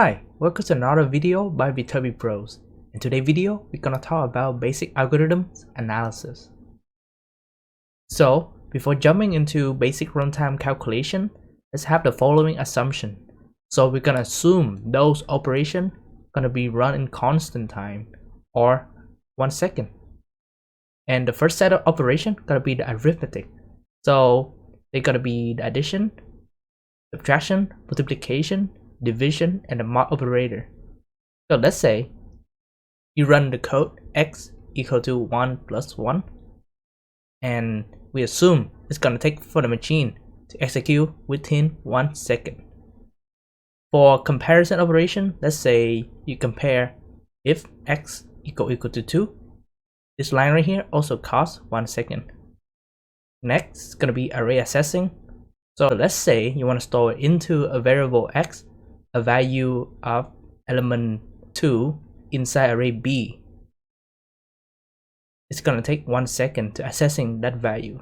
Hi, welcome to another video by Viterbi Bros. In today's video, we're gonna talk about basic algorithms analysis. So, before jumping into basic runtime calculation, let's have the following assumption. So we're gonna assume those operations gonna be run in constant time or 1 second. And the first set of operation gonna be the arithmetic. So they're gonna be the addition, subtraction, multiplication, division, and the mod operator. So let's say you run the code x equal to 1 plus 1, and we assume it's gonna take for the machine to execute within 1 second. For comparison operation, let's say you compare if x equal to 2. This line right here also costs 1 second. Next is gonna be array accessing. So let's say you want to store into a variable x a value of element 2 inside array b. It's gonna take 1 second to accessing that value.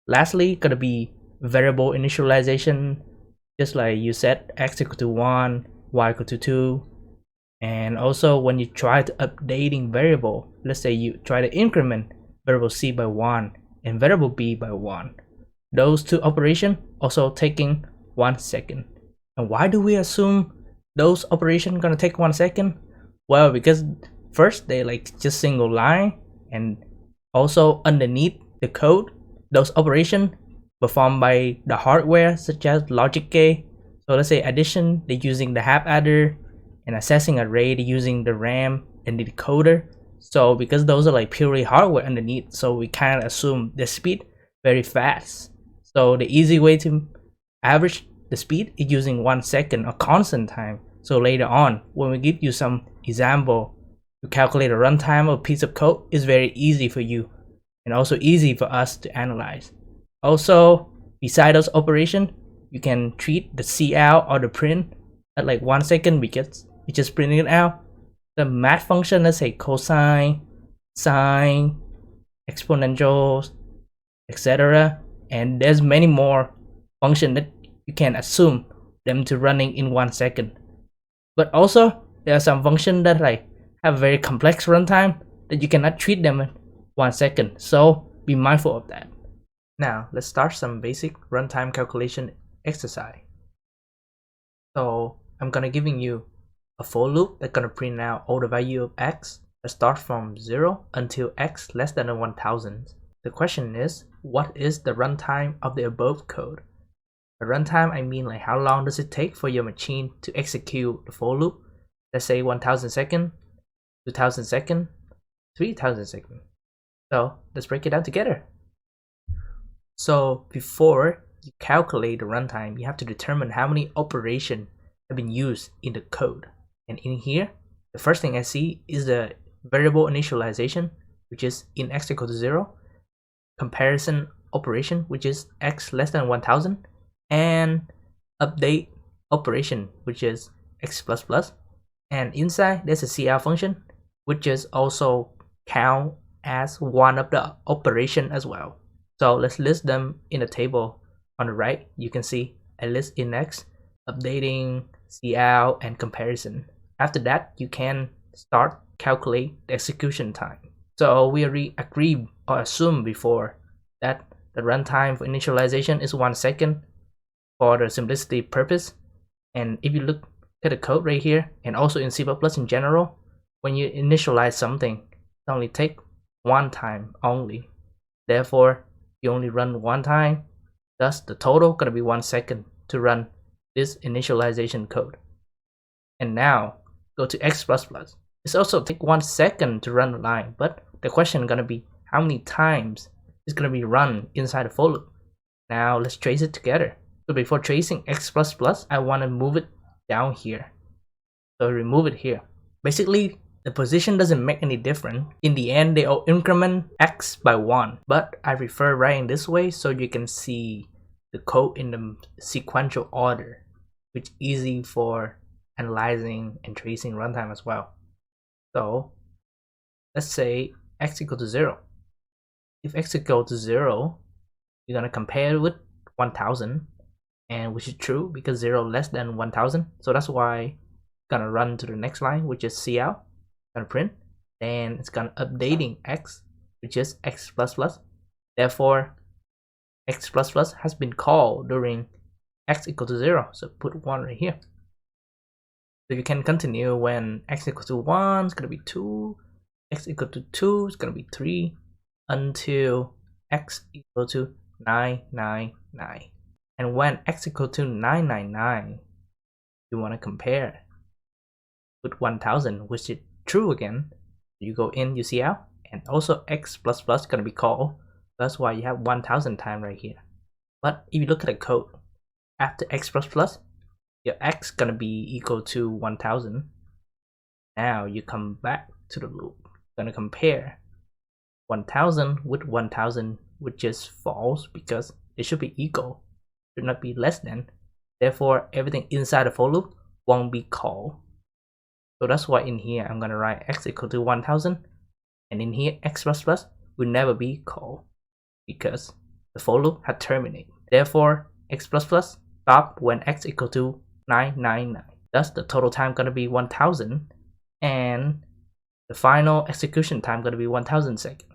Lastly, gonna be variable initialization, just like you set x equal to 1, y equal to 2. And also when you try to updating variable, let's say you try to increment variable c by 1 and variable b by 1. Those two operations also taking 1 second. And why do we assume those operations gonna take 1 second? Well, because first they like just single line, and also underneath the code, those operations performed by the hardware such as logic gate. So let's say addition, they're using the half adder, and accessing array, they're using the RAM and the decoder. So because those are like purely hardware underneath, so we kind of assume the speed very fast. So the easy way to average the speed is using 1 second or constant time. So later on, when we give you some example to calculate a runtime of a piece of code, is very easy for you and also easy for us to analyze. Also, beside those operations, you can treat the cout or the print at like 1 second because we just print it out. The math function, let's say cosine, sine, exponentials, etc. And there's many more functions that you can assume them to running in 1 second. But also there are some functions that like have very complex runtime that you cannot treat them in 1 second. So be mindful of that. Now let's start some basic runtime calculation exercise. So I'm gonna giving you a for loop that's gonna print out all the value of x that start from 0 until x less than 1000. The question is, what is the runtime of the above code? The runtime, I mean like how long does it take for your machine to execute the for loop? Let's say 1000 seconds, 2000 seconds, 3000 seconds. So let's break it down together. So before you calculate the runtime, you have to determine how many operations have been used in the code. And in here, the first thing I see is the variable initialization, which is in x equal to 0, comparison operation, which is x less than 1000, and update operation, which is x plus plus. And inside there's a cout function, which is also count as one of the operation as well. So let's list them in the table on the right. You can see a list index, updating, cout, and comparison. After that, you can start calculate the execution time. So we already agreed or assumed before that the runtime for initialization is 1 second for the simplicity purpose. And if you look at the code right here, and also in C++ in general, when you initialize something, it only takes one time only. Therefore, you only run one time. Thus, the total gonna be 1 second to run this initialization code. And now go to x plus plus. It's also take 1 second to run the line, but the question gonna be how many times it's gonna be run inside the for loop. Now let's trace it together. So before tracing x plus plus, I want to move it down here. So remove it here. Basically, the position doesn't make any difference. In the end, they all increment x by 1. But I prefer writing this way so you can see the code in the sequential order, which is easy for analyzing and tracing runtime as well. So let's say x equal to 0. If x equal to 0, you're gonna compare it with 1000, and which is true because 0 less than 1000. So that's why gonna run to the next line, which is cout, gonna print, then it's gonna updating x, which is x plus plus. Therefore, x plus plus has been called during x equal to 0, so put 1 right here. So you can continue when x equal to 1 is gonna be 2, x equal to 2 is gonna be 3, until x equal to 999. And when x equal to 999, you want to compare with 1000, which is true again. You go in, you see out, and also x plus plus gonna be called. That's why you have 1000 time right here. But if you look at the code, after x plus plus, your x gonna be equal to 1000. Now you come back to the loop, gonna compare 1000 with 1000, which is false because it should be equal, should not be less than. Therefore, everything inside the for loop won't be called. So that's why in here I'm gonna write x equal to 1000, and in here x plus plus will never be called because the for loop had terminated. Therefore, x plus plus stop when x equal to 999. Thus, the total time gonna be 1000, and the final execution time gonna be 1000 seconds.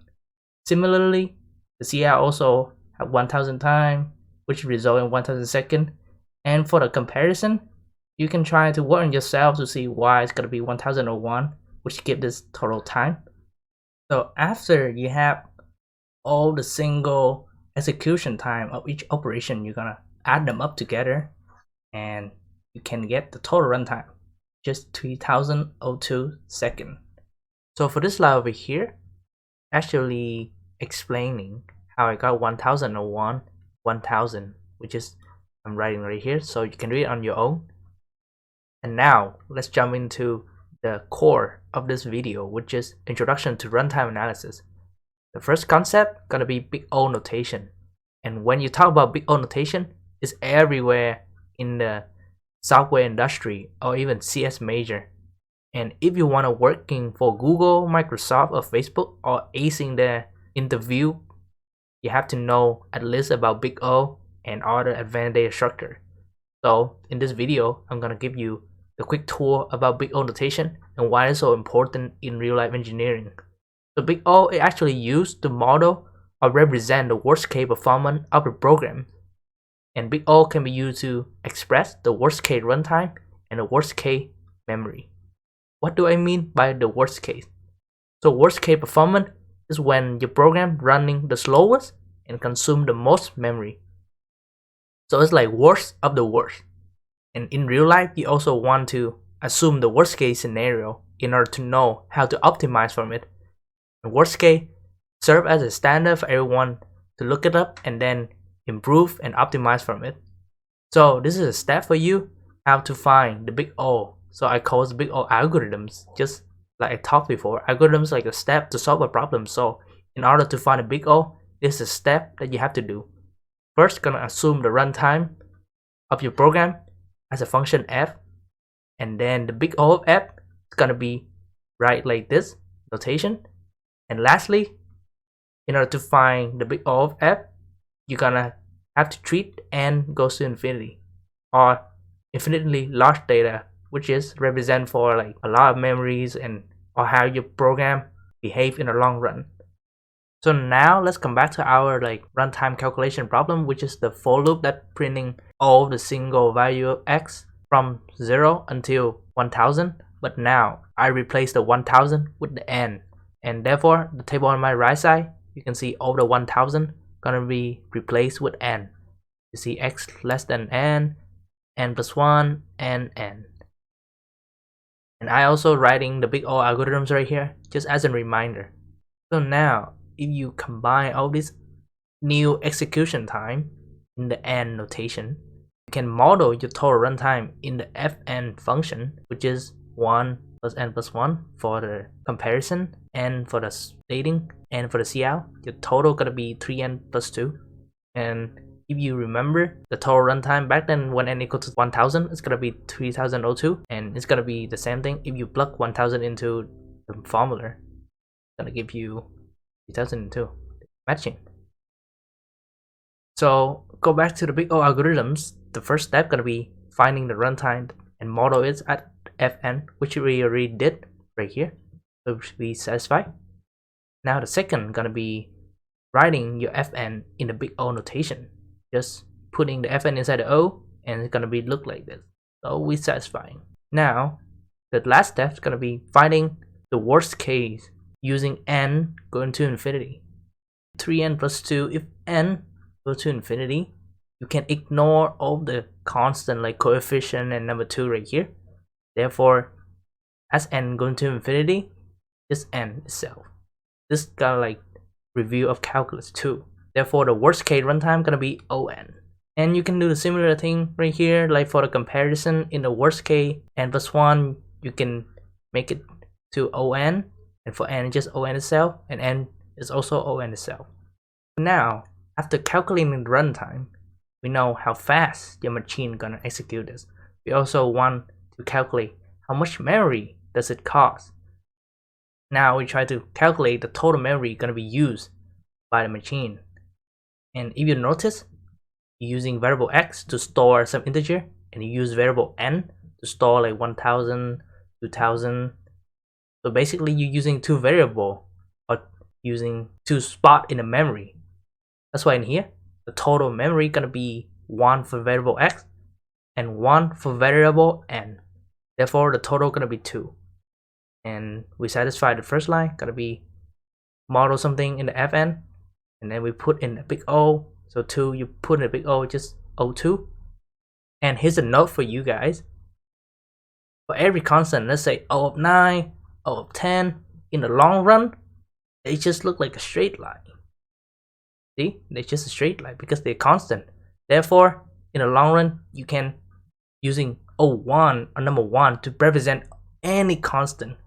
Similarly, the cout also have 1000 time, which result in 1000 seconds. And for the comparison, you can try to work on yourself to see why it's gonna be 1001, which give this total time. So after you have all the single execution time of each operation, you're gonna add them up together, and you can get the total runtime, just 3002 seconds. So for this slide over here, actually explaining how I got 1001, 1000, which is I'm writing right here, so you can read it on your own. And now let's jump into the core of this video, which is introduction to runtime analysis. The first concept gonna be big O notation. And when you talk about big O notation, it's everywhere in the software industry or even CS major. And if you want to working for Google, Microsoft, or Facebook, or acing the interview, you have to know at least about big O and other advanced data structure. So in this video, I'm gonna give you a quick tour about big O notation and why it's so important in real life engineering. So big O is actually used to model or represent the worst case performance of the program. And big O can be used to express the worst case runtime and the worst case memory. What do I mean by the worst case? So worst case performance is when your program running the slowest and consume the most memory. So it's like worst of the worst. And in real life, you also want to assume the worst case scenario in order to know how to optimize from it. The worst case serve as a standard for everyone to look it up and then improve and optimize from it. So this is a step for you how to find the big O. So I call it big O algorithms, just like I talked before. Algorithms like a step to solve a problem. So in order to find a big O, this is a step that you have to do. First, gonna assume the runtime of your program as a function f, and then the big O of f is gonna be right like this notation. And lastly, in order to find the big O of f, you're gonna have to treat n goes to infinity or infinitely large data, which is represent for like a lot of memories and or how your program behave in the long run. So now let's come back to our like runtime calculation problem, which is the for loop that printing all the single value of x from 0 until 1000. But now I replace the 1000 with the n, and therefore the table on my right side, you can see all the 1000 gonna be replaced with n. You see x less than n, n plus 1, and n. And I also writing the big O algorithms right here just as a reminder. So now if you combine all this new execution time in the n notation, you can model your total runtime in the fn function, which is 1 plus n plus 1 for the comparison, n for the stating, and for the cout. Your total gonna be 3n plus 2. And if you remember the total runtime back then when n equal to 1000, it's gonna be 3002, and it's gonna be the same thing if you plug 1000 into the formula. It's gonna give you 3002 matching. So go back to the big O algorithms. The first step gonna be finding the runtime and model it at fn, which we already did right here, so we should be satisfied. Now the second gonna be writing your fn in the big O notation, just putting the fn inside the O, and it's gonna be look like this. So we satisfying. Now the last step is gonna be finding the worst case using n going to infinity. 3n plus 2, if n goes to infinity, you can ignore all the constant like coefficient and number 2 right here. Therefore, as n going to infinity, just n itself. This kind of like review of calculus 2. Therefore, the worst case runtime gonna be on. And you can do the similar thing right here, like for the comparison. In the worst case, n plus 1, you can make it to on, and for n just on itself, and n is also on itself. Now, after calculating the runtime, we know how fast your machine gonna execute this. We also want to calculate how much memory does it cost. Now we try to calculate the total memory gonna be used by the machine. And if you notice, you're using variable x to store some integer, and you use variable n to store like 1000, 2000. So basically you're using two variables, or using two spots in the memory. That's why in here, the total memory gonna be 1 for variable x and 1 for variable n. Therefore, the total gonna be 2. And we satisfy the first line, gonna be model something in the fn, and then we put in a big O. So 2, you put in a big O, just O2. And here's a note for you guys. For every constant, let's say O of 9, O of 10, in the long run, they just look like a straight line. See, they're just a straight line because they're constant. Therefore, in the long run, you can using O1 or number 1 to represent any constant.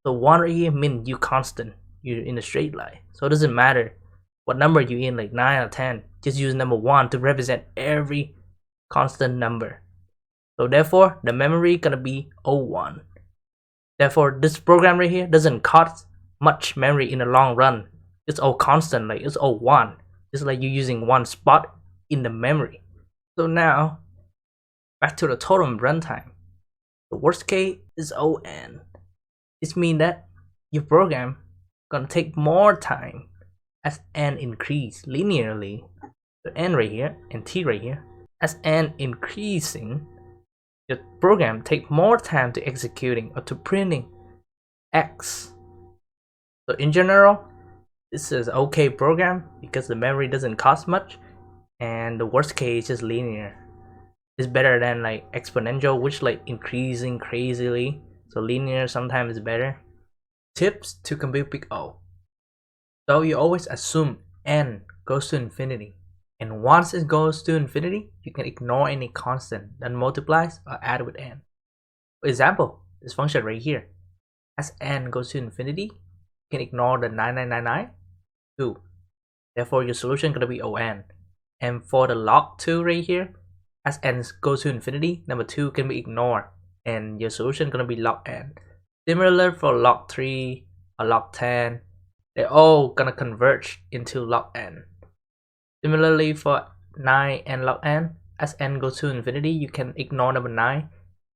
So 1 right here means you constant, you're in a straight line. So it doesn't matter what number you're in, like 9 or 10. Just use number 1 to represent every constant number. So therefore, the memory gonna be O1. Therefore, this program right here doesn't cost much memory in the long run. It's all constant, like it's O1. It's like you're using one spot in the memory. So now, back to the total runtime. The worst case is on. This means that your program gonna take more time as n increase linearly. So n right here and t right here. As n increasing, the program take more time to executing or to printing x. So in general, this is okay program because the memory doesn't cost much, and the worst case is just linear. It's better than like exponential, which like increasing crazily. So linear sometimes is better. Tips to compute big O. So you always assume n goes to infinity, and once it goes to infinity, you can ignore any constant that multiplies or add with n. For example, this function right here, as n goes to infinity, you can ignore the 9999, 2. Therefore, your solution gonna be on. And for the log 2 right here, as n goes to infinity, number 2 can be ignored, and your solution gonna be log n. Similar for log 3 or log 10, they're all gonna converge into log n. Similarly for 9 and log n, as n goes to infinity, you can ignore number 9,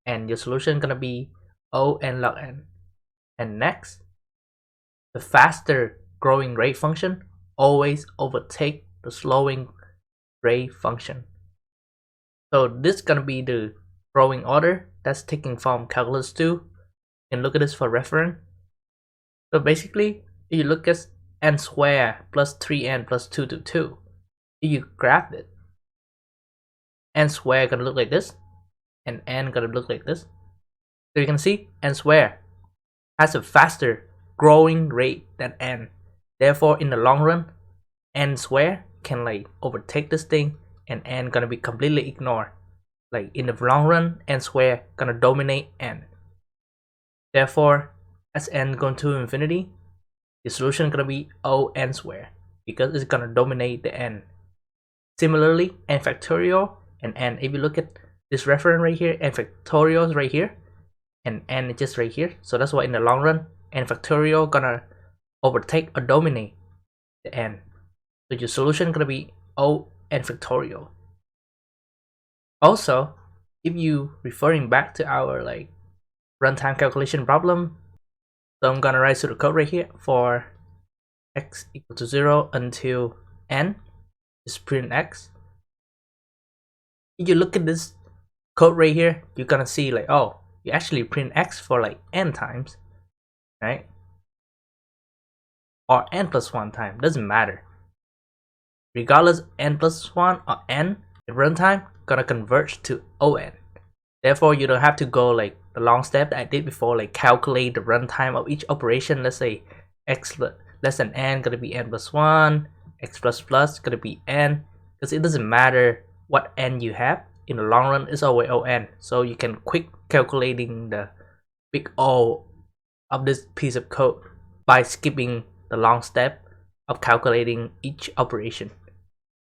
and your solution gonna be O and log n. And next, the faster growing rate function always overtake the slowing rate function. So this is gonna be the growing order that's taken from calculus 2. And look at this for reference. So basically, if you look at n squared plus 3n plus 2 to 2, if you graph it, n squared gonna look like this, and n gonna look like this. So you can see n squared has a faster growing rate than n. Therefore, in the long run, n squared can like overtake this thing, and n gonna be completely ignored. Like in the long run, n squared gonna dominate n. Therefore, as n going to infinity, the solution gonna be O n squared because it's gonna dominate the n. Similarly, n factorial and n. If you look at this reference right here, n factorial is right here, and n is just right here. So that's why in the long run, n factorial gonna overtake or dominate the n. So your solution gonna be O n factorial. Also, if you referring back to our like runtime calculation problem. So I'm gonna write through the code right here for x equal to 0 until n. Just print x. If you look at this code right here, you're gonna see like, oh, you actually print x for like n times, right? Or n plus 1 time, doesn't matter. Regardless n plus 1 or n, the runtime gonna converge to on. Therefore, you don't have to go like the long step that I did before, like calculate the runtime of each operation. Let's say x less than n gonna be n plus 1, x plus plus gonna be n, because it doesn't matter what n you have. In the long run, it's always on. So you can quick calculating the big O of this piece of code by skipping the long step of calculating each operation.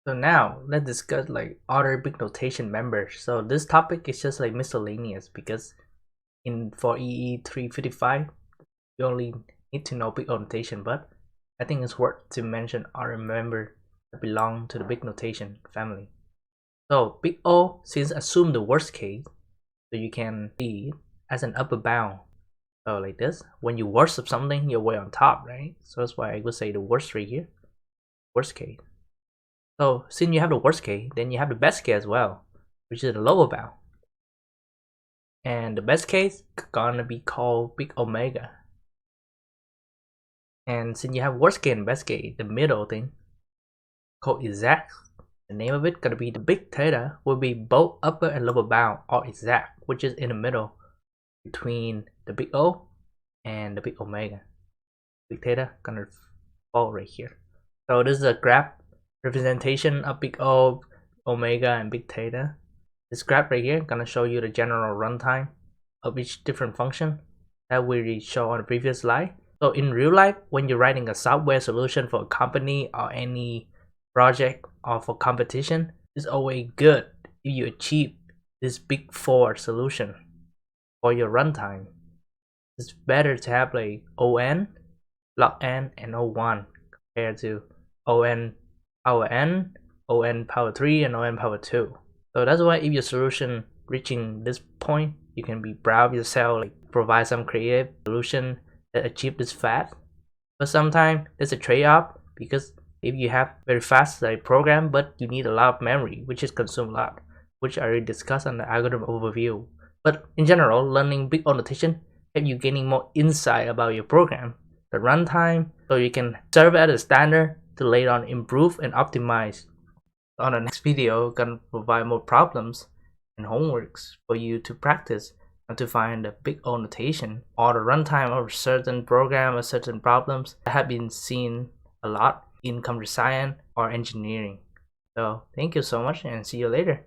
So now let's discuss like other big notation members. So this topic is just like miscellaneous because for EE355 you only need to know big O notation, but I think it's worth to mention other members that belong to the big notation family. So big O, since assume the worst case, so you can see it as an upper bound. So like this, when you worst of something, you're way on top, right? So that's why I would say the worst right here, worst case. So since you have the worst case, then you have the best case as well, which is the lower bound. And the best case gonna be called big omega. And since you have worst case and best case, the middle thing called exact. The name of it gonna be the big theta will be both upper and lower bound, or exact, which is in the middle between the big O and the big omega. Big theta gonna fall right here. So this is a graph representation of big O, omega, and big theta. This graph right here gonna show you the general runtime of each different function that we show on the previous slide. So in real life, when you're writing a software solution for a company or any project or for competition, it's always good if you achieve this big four solution for your runtime. It's better to have like on, log n, and o1 compared to on power n, on power 3, and on power 2. So that's why if your solution reaching this point, you can be proud of yourself, like provide some creative solution that achieve this fast. But sometimes there's a trade-off, because if you have very fast like program, but you need a lot of memory, which is consume a lot, which I already discussed on the algorithm overview. But in general, learning big O notation help you gaining more insight about your program, the runtime, so you can serve as a standard to later on improve and optimize. On the next video, I'm gonna provide more problems and homeworks for you to practice and to find the big O notation or the runtime of certain program or certain problems that have been seen a lot in computer science or engineering. So thank you so much and see you later.